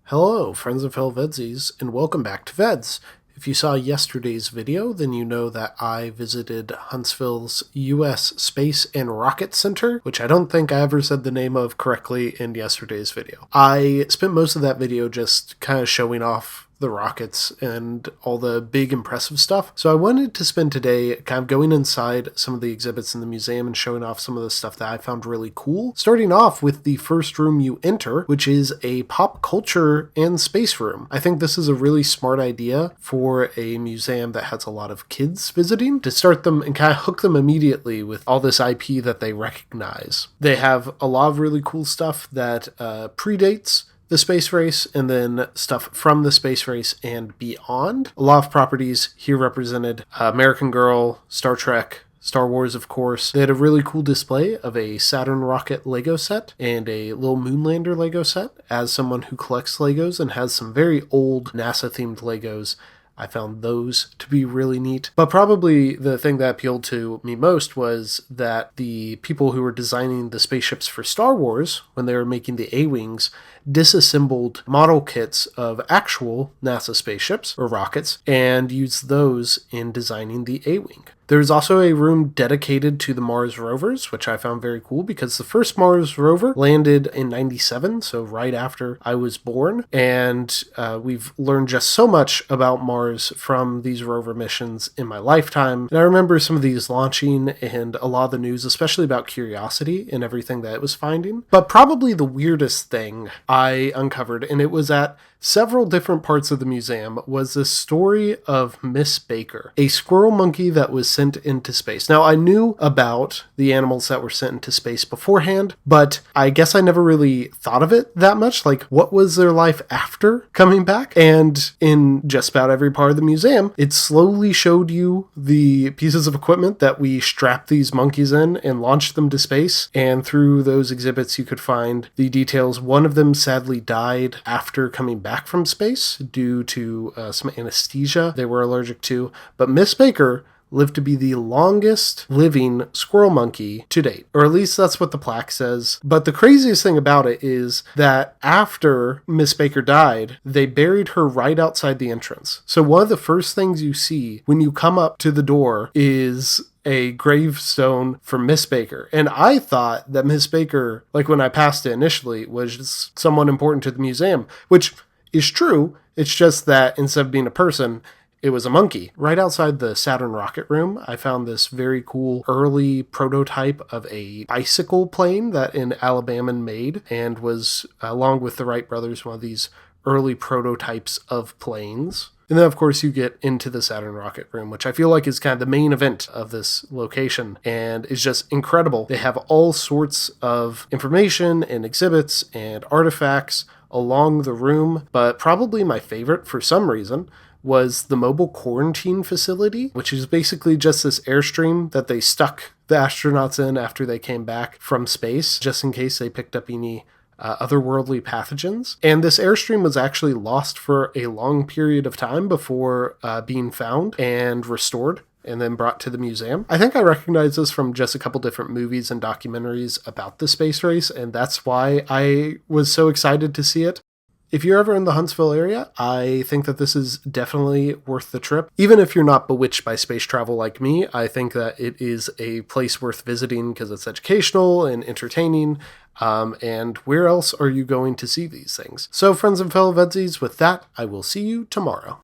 Hello, friends and fellow VEDSies, and welcome back to VEDS. If you saw yesterday's video, then you know that I visited Huntsville's U.S. Space and Rocket Center, which I don't think I ever said the name of correctly in yesterday's video. I spent most of that video just kind of showing off the rockets and all the big impressive stuff. So I wanted to spend today kind of going inside some of the exhibits in the museum and showing off some of the stuff that I found really cool. Starting off with the first room you enter, which is a pop culture and space room. I think this is a really smart idea for a museum that has a lot of kids visiting to start them and kind of hook them immediately with all this IP that they recognize. They have a lot of really cool stuff that predates the space race, and then stuff from the space race and beyond. A lot of properties here represented: American Girl, Star Trek, Star Wars, of course. They had a really cool display of a Saturn rocket Lego set and a little Moonlander Lego set. As someone who collects Legos and has some very old NASA-themed Legos, I found those to be really neat. But probably the thing that appealed to me most was that the people who were designing the spaceships for Star Wars, when they were making the A-Wings, disassembled model kits of actual NASA spaceships or rockets and used those in designing the A-Wing. There's also a room dedicated to the Mars rovers, which I found very cool because the first Mars rover landed in 97, so right after I was born, and we've learned just so much about Mars from these rover missions in my lifetime. And I remember some of these launching and a lot of the news, especially about Curiosity and everything that it was finding. But probably the weirdest thing I uncovered, and it was at several different parts of the museum, was the story of Miss Baker, a squirrel monkey that was sent into space. Now, I knew about the animals that were sent into space beforehand, but I guess I never really thought of it that much. Like, what was their life after coming back? And in just about every part of the museum, it slowly showed you the pieces of equipment that we strapped these monkeys in and launched them to space. And through those exhibits, you could find the details. One of them sadly died after coming back from space due to some anesthesia they were allergic to. But Miss Baker lived to be the longest living squirrel monkey to date, or at least that's what the plaque says. But the craziest thing about it is that after Miss Baker died, they buried her right outside the entrance. So one of the first things you see when you come up to the door is a gravestone for Miss Baker. And I thought that Miss Baker, like when I passed it initially, was just someone important to the museum, which is true. It's just that instead of being a person, it was a monkey. Right outside the Saturn rocket room, I found this very cool early prototype of a bicycle plane that an Alabaman made and was, along with the Wright brothers, one of these early prototypes of planes. And then, of course, you get into the Saturn rocket room, which I feel like is kind of the main event of this location and is just incredible. They have all sorts of information and exhibits and artifacts along the room, but probably my favorite for some reason was the mobile quarantine facility, which is basically just this Airstream that they stuck the astronauts in after they came back from space, just in case they picked up any otherworldly pathogens. And this Airstream was actually lost for a long period of time before being found and restored and then brought to the museum. I think I recognize this from just a couple different movies and documentaries about the space race, and that's why I was so excited to see it. If you're ever in the Huntsville area, I think that this is definitely worth the trip. Even if you're not bewitched by space travel like me, I think that it is a place worth visiting because it's educational and entertaining. And where else are you going to see these things? So, friends and fellow VEDSies, with that, I will see you tomorrow.